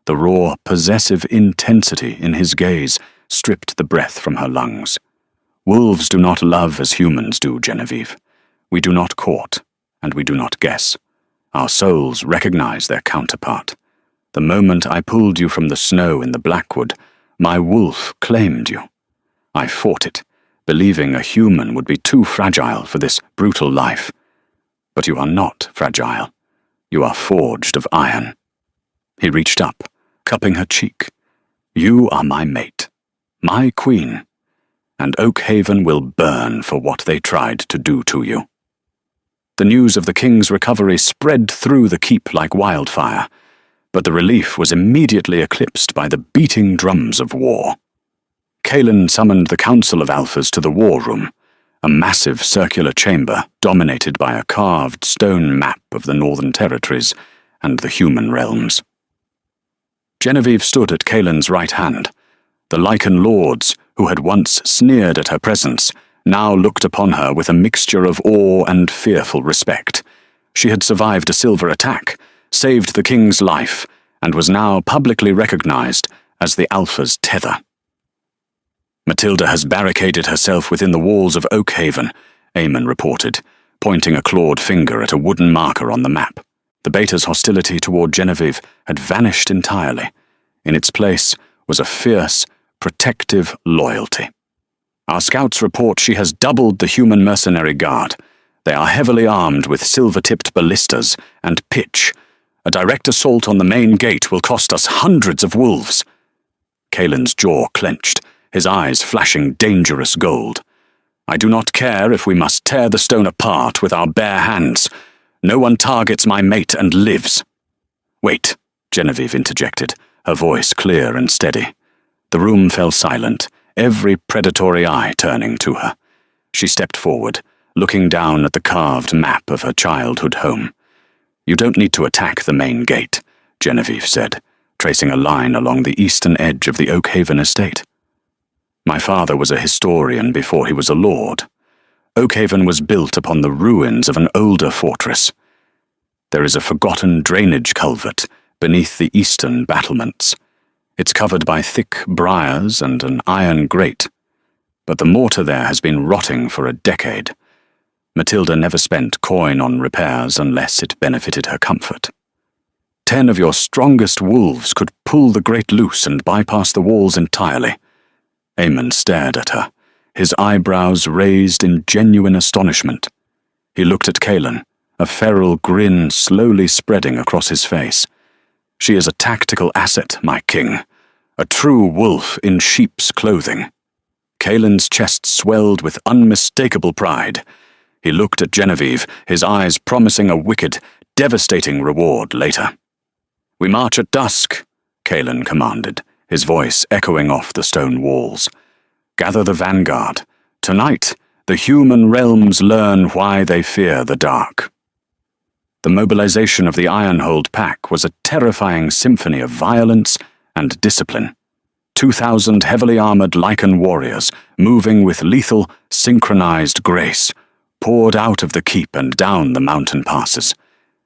The raw, possessive intensity in his gaze stripped the breath from her lungs. "Wolves do not love as humans do, Genevieve. We do not court, and we do not guess. Our souls recognize their counterpart. The moment I pulled you from the snow in the Blackwood, my wolf claimed you. I fought it, believing a human would be too fragile for this brutal life. But you are not fragile. You are forged of iron." He reached up, cupping her cheek. "You are my mate, my queen, and Oakhaven will burn for what they tried to do to you." The news of the king's recovery spread through the keep like wildfire, but the relief was immediately eclipsed by the beating drums of war. Kaelin summoned the Council of Alphas to the war room, a massive circular chamber dominated by a carved stone map of the Northern Territories and the human realms. Genevieve stood at Kaelin's right hand. The Lycan lords, who had once sneered at her presence, now looked upon her with a mixture of awe and fearful respect. She had survived a silver attack, saved the king's life, and was now publicly recognized as the Alpha's tether. "Matilda has barricaded herself within the walls of Oakhaven," Eamon reported, pointing a clawed finger at a wooden marker on the map. The Beta's hostility toward Genevieve had vanished entirely. In its place was a fierce, protective loyalty. "Our scouts report she has doubled the human mercenary guard. They are heavily armed with silver-tipped ballistas and pitch. A direct assault on the main gate will cost us hundreds of wolves." Kaelin's jaw clenched, his eyes flashing dangerous gold. "I do not care if we must tear the stone apart with our bare hands. No one targets my mate and lives." "Wait," Genevieve interjected, her voice clear and steady. The room fell silent, every predatory eye turning to her. She stepped forward, looking down at the carved map of her childhood home. "You don't need to attack the main gate," Genevieve said, tracing a line along the eastern edge of the Oakhaven estate. "My father was a historian before he was a lord. Oakhaven was built upon the ruins of an older fortress. There is a forgotten drainage culvert beneath the eastern battlements. It's covered by thick briars and an iron grate, but the mortar there has been rotting for a decade. Matilda never spent coin on repairs unless it benefited her comfort. 10 of your strongest wolves could pull the grate loose and bypass the walls entirely." Eamon stared at her, his eyebrows raised in genuine astonishment. He looked at Kaelin, a feral grin slowly spreading across his face. "She is a tactical asset, my king, a true wolf in sheep's clothing." Kaelin's chest swelled with unmistakable pride. He looked at Genevieve, his eyes promising a wicked, devastating reward later. "We march at dusk," Kaelin commanded, his voice echoing off the stone walls. "Gather the vanguard. Tonight, the human realms learn why they fear the dark." The mobilization of the Ironhold pack was a terrifying symphony of violence and discipline. 2,000 heavily armored Lycan warriors, moving with lethal, synchronized grace, poured out of the keep and down the mountain passes.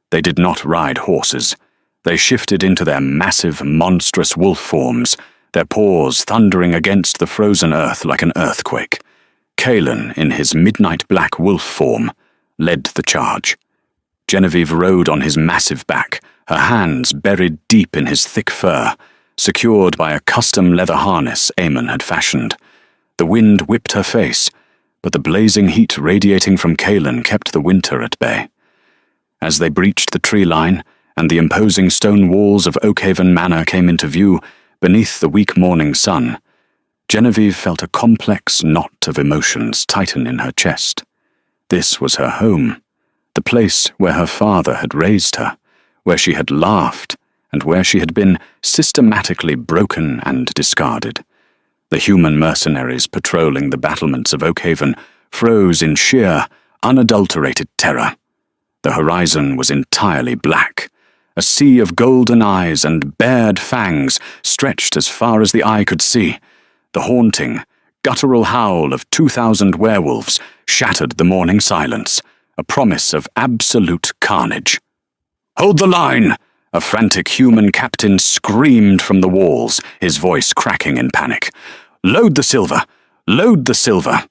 They did not ride horses. They shifted into their massive, monstrous wolf forms, their paws thundering against the frozen earth like an earthquake. Kaelin, in his midnight black wolf form, led the charge. Genevieve rode on his massive back, her hands buried deep in his thick fur, secured by a custom leather harness Eamon had fashioned. The wind whipped her face, but the blazing heat radiating from Kaelin kept the winter at bay. As they breached the tree line, and the imposing stone walls of Oakhaven Manor came into view beneath the weak morning sun, Genevieve felt a complex knot of emotions tighten in her chest. This was her home, the place where her father had raised her, where she had laughed, and where she had been systematically broken and discarded. The human mercenaries patrolling the battlements of Oakhaven froze in sheer, unadulterated terror. The horizon was entirely black. A sea of golden eyes and bared fangs stretched as far as the eye could see. The haunting, guttural howl of 2,000 werewolves shattered the morning silence, a promise of absolute carnage. "Hold the line!" A frantic human captain screamed from the walls, his voice cracking in panic. "Load the silver! Load the silver!"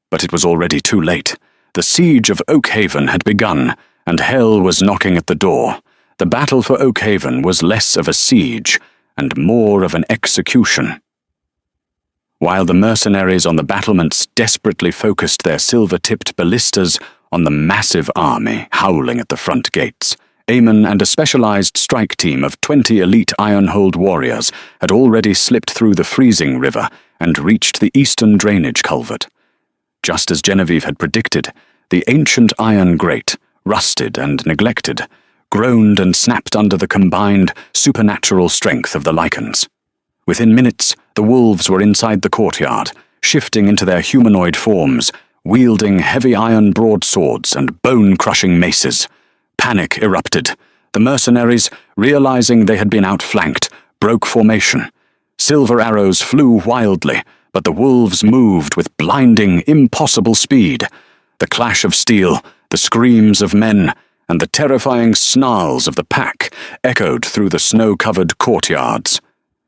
But it was already too late. The siege of Oakhaven had begun, and hell was knocking at the door. The battle for Oakhaven was less of a siege and more of an execution. While the mercenaries on the battlements desperately focused their silver-tipped ballistas on the massive army howling at the front gates, Eamon and a specialized strike team of 20 elite Ironhold warriors had already slipped through the freezing river and reached the eastern drainage culvert. Just as Genevieve had predicted, the ancient iron grate, rusted and neglected, groaned and snapped under the combined supernatural strength of the lichens. Within minutes, the wolves were inside the courtyard, shifting into their humanoid forms, wielding heavy iron broadswords and bone-crushing maces. Panic erupted. The mercenaries, realizing they had been outflanked, broke formation. Silver arrows flew wildly, but the wolves moved with blinding, impossible speed. The clash of steel, the screams of men, and the terrifying snarls of the pack echoed through the snow-covered courtyards.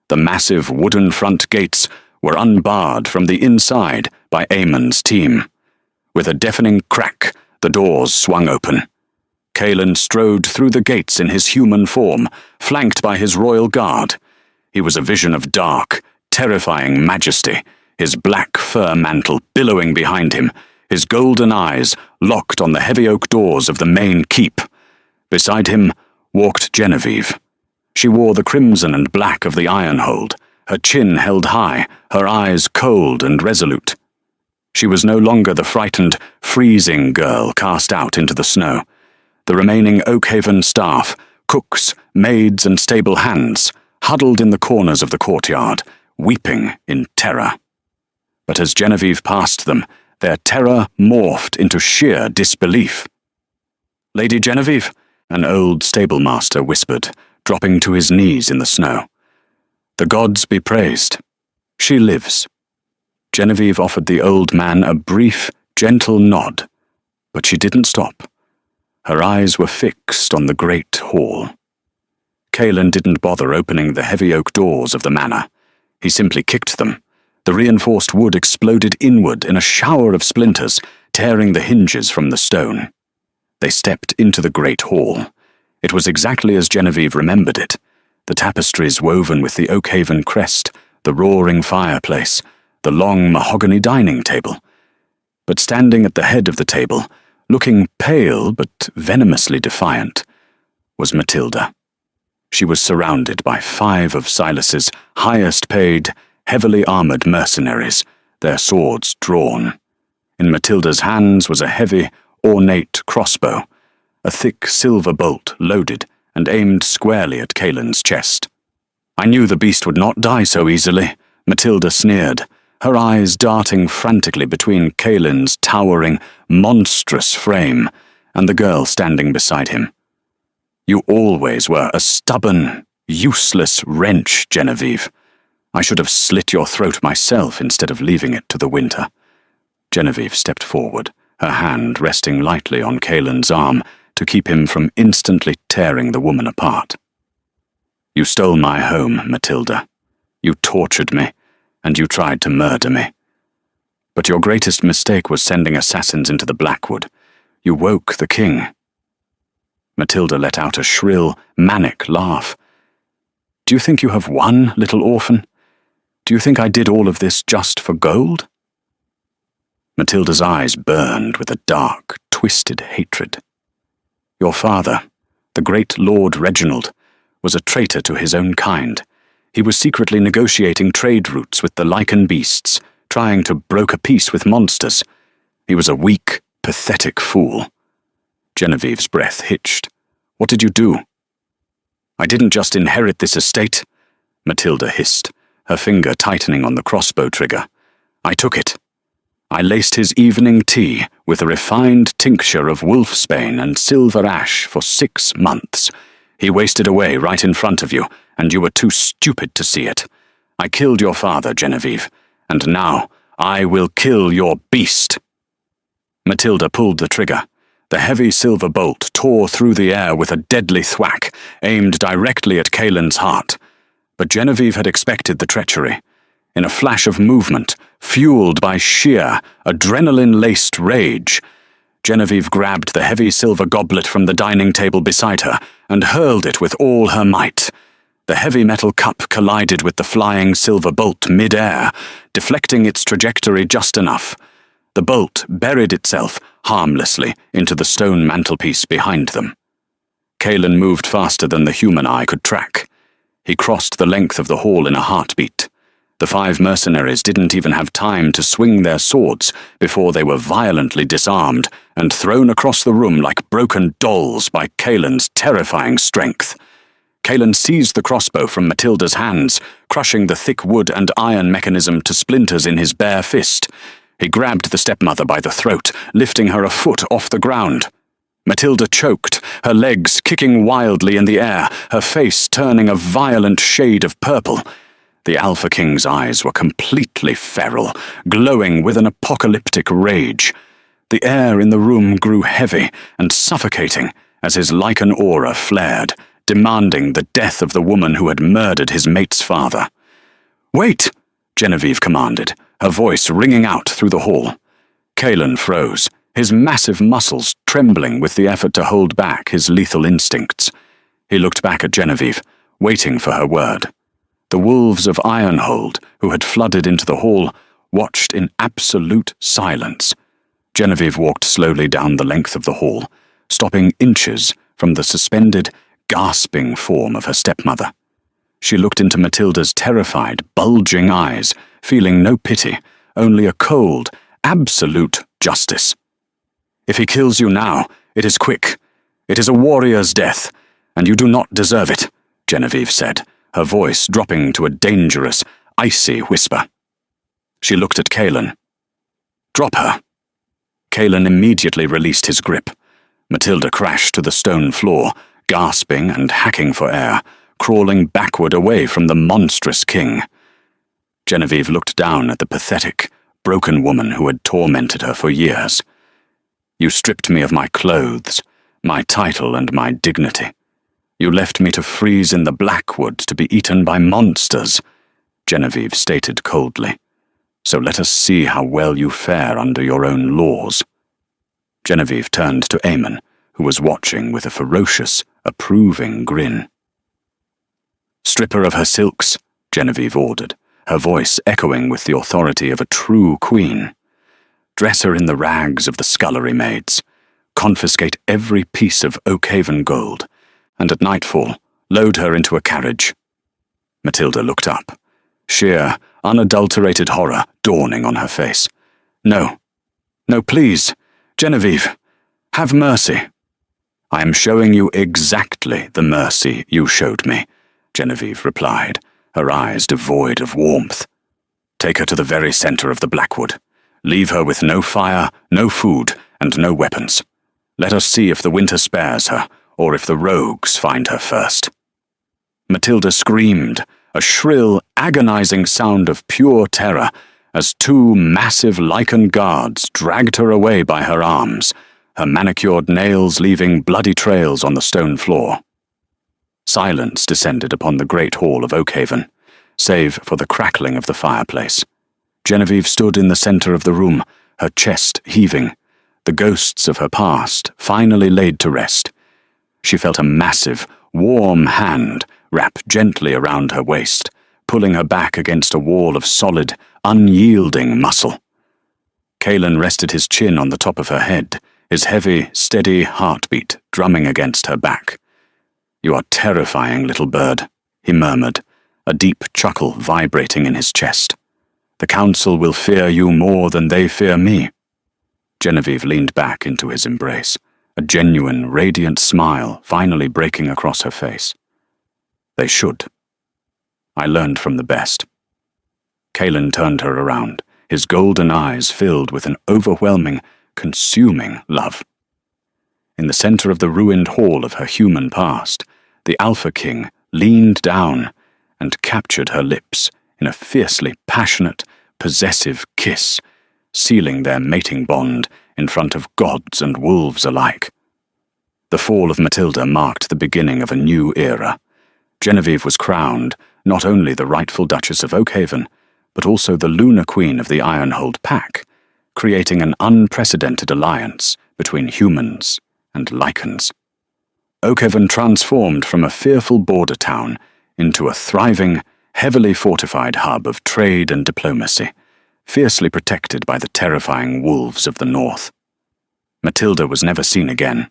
The massive wooden front gates were unbarred from the inside by Aemon's team. With a deafening crack, the doors swung open. Cailan strode through the gates in his human form, flanked by his royal guard. He was a vision of dark, terrifying majesty, his black fur mantle billowing behind him, his golden eyes locked on the heavy oak doors of the main keep. Beside him walked Genevieve. She wore the crimson and black of the Ironhold, her chin held high, her eyes cold and resolute. She was no longer the frightened, freezing girl cast out into the snow. The remaining Oakhaven staff, cooks, maids, and stable hands, huddled in the corners of the courtyard, weeping in terror. But as Genevieve passed them, their terror morphed into sheer disbelief. "Lady Genevieve," an old stablemaster whispered, dropping to his knees in the snow. "The gods be praised. She lives." Genevieve offered the old man a brief, gentle nod, but she didn't stop. Her eyes were fixed on the great hall. Cailan didn't bother opening the heavy oak doors of the manor. He simply kicked them. The reinforced wood exploded inward in a shower of splinters, tearing the hinges from the stone. They stepped into the great hall. It was exactly as Genevieve remembered it. The tapestries woven with the Oakhaven crest, the roaring fireplace, the long mahogany dining table. But standing at the head of the table, looking pale but venomously defiant, was Matilda. She was surrounded by 5 of Silas's highest-paid, heavily armored mercenaries, their swords drawn. In Matilda's hands was a heavy, ornate crossbow, a thick silver bolt loaded and aimed squarely at Cailan's chest. "I knew the beast would not die so easily," Matilda sneered, her eyes darting frantically between Cailan's towering, monstrous frame and the girl standing beside him. "You always were a stubborn, useless wrench, Genevieve. I should have slit your throat myself instead of leaving it to the winter." Genevieve stepped forward, her hand resting lightly on Cailan's arm to keep him from instantly tearing the woman apart. "You stole my home, Matilda. You tortured me, and you tried to murder me. But your greatest mistake was sending assassins into the Blackwood. You woke the king." Matilda let out a shrill, manic laugh. "Do you think you have won, little orphan? Do you think I did all of this just for gold?" Matilda's eyes burned with a dark, twisted hatred. "Your father, the great Lord Reginald, was a traitor to his own kind. He was secretly negotiating trade routes with the lichen beasts, trying to broker peace with monsters. He was a weak, pathetic fool." Genevieve's breath hitched. "What did you do?" "I didn't just inherit this estate," Matilda hissed, her finger tightening on the crossbow trigger. "I took it. I laced his evening tea with a refined tincture of wolfsbane and silver ash for 6 months. He wasted away right in front of you, and you were too stupid to see it. I killed your father, Genevieve, and now I will kill your beast." Matilda pulled the trigger. The heavy silver bolt tore through the air with a deadly thwack, aimed directly at Cailan's heart. But Genevieve had expected the treachery. In a flash of movement, fueled by sheer, adrenaline-laced rage, Genevieve grabbed the heavy silver goblet from the dining table beside her and hurled it with all her might. The heavy metal cup collided with the flying silver bolt mid-air, deflecting its trajectory just enough. The bolt buried itself harmlessly into the stone mantelpiece behind them. Cailan moved faster than the human eye could track. He crossed the length of the hall in a heartbeat. The 5 mercenaries didn't even have time to swing their swords before they were violently disarmed and thrown across the room like broken dolls by Caelan's terrifying strength. Caelan seized the crossbow from Matilda's hands, crushing the thick wood and iron mechanism to splinters in his bare fist. He grabbed the stepmother by the throat, lifting her a foot off the ground. Matilda choked, her legs kicking wildly in the air, her face turning a violent shade of purple. The Alpha King's eyes were completely feral, glowing with an apocalyptic rage. The air in the room grew heavy and suffocating as his lichen aura flared, demanding the death of the woman who had murdered his mate's father. "Wait!" Genevieve commanded, her voice ringing out through the hall. Caelan froze, his massive muscles trembling with the effort to hold back his lethal instincts. He looked back at Genevieve, waiting for her word. The wolves of Ironhold, who had flooded into the hall, watched in absolute silence. Genevieve walked slowly down the length of the hall, stopping inches from the suspended, gasping form of her stepmother. She looked into Matilda's terrified, bulging eyes, feeling no pity, only a cold, absolute justice. "If he kills you now, it is quick. It is a warrior's death, and you do not deserve it," Genevieve said, her voice dropping to a dangerous, icy whisper. She looked at Caelan. "Drop her." Caelan immediately released his grip. Matilda crashed to the stone floor, gasping and hacking for air, crawling backward away from the monstrous king. Genevieve looked down at the pathetic, broken woman who had tormented her for years. "You stripped me of my clothes, my title and my dignity. You left me to freeze in the Blackwood to be eaten by monsters," Genevieve stated coldly. "So let us see how well you fare under your own laws." Genevieve turned to Eamon, who was watching with a ferocious, approving grin. "Strip her of her silks," Genevieve ordered, her voice echoing with the authority of a true queen. "Dress her in the rags of the scullery maids. Confiscate every piece of Oakhaven gold, and at nightfall, load her into a carriage." Matilda looked up, sheer, unadulterated horror dawning on her face. "No. No, please. Genevieve, have mercy." "I am showing you exactly the mercy you showed me," Genevieve replied, her eyes devoid of warmth. "Take her to the very center of the Blackwood. Leave her with no fire, no food, and no weapons. Let us see if the winter spares her, or if the rogues find her first." Matilda screamed, a shrill, agonizing sound of pure terror, as 2 massive lichen guards dragged her away by her arms, her manicured nails leaving bloody trails on the stone floor. Silence descended upon the great hall of Oakhaven, save for the crackling of the fireplace. Genevieve stood in the center of the room, her chest heaving, the ghosts of her past finally laid to rest. She felt a massive, warm hand wrap gently around her waist, pulling her back against a wall of solid, unyielding muscle. Caelan rested his chin on the top of her head, his heavy, steady heartbeat drumming against her back. "You are terrifying, little bird," he murmured, a deep chuckle vibrating in his chest. "The council will fear you more than they fear me." Genevieve leaned back into his embrace, a genuine, radiant smile finally breaking across her face. "They should. I learned from the best." Caelan turned her around, his golden eyes filled with an overwhelming, consuming love. In the center of the ruined hall of her human past, the Alpha King leaned down and captured her lips in a fiercely passionate, possessive kiss, sealing their mating bond in front of gods and wolves alike. The fall of Matilda marked the beginning of a new era. Genevieve was crowned not only the rightful Duchess of Oakhaven, but also the Lunar Queen of the Ironhold Pack, creating an unprecedented alliance between humans and lichens. Oakhaven transformed from a fearful border town into a thriving, heavily fortified hub of trade and diplomacy, fiercely protected by the terrifying wolves of the north. Matilda was never seen again,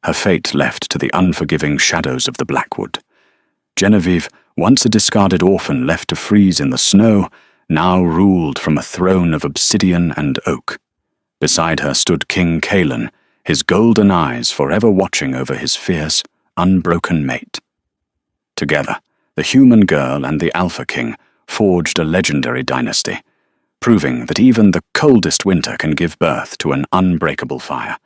her fate left to the unforgiving shadows of the Blackwood. Genevieve, once a discarded orphan left to freeze in the snow, now ruled from a throne of obsidian and oak. Beside her stood King Kaelin, his golden eyes forever watching over his fierce, unbroken mate. Together, the human girl and the Alpha King forged a legendary dynasty, proving that even the coldest winter can give birth to an unbreakable fire.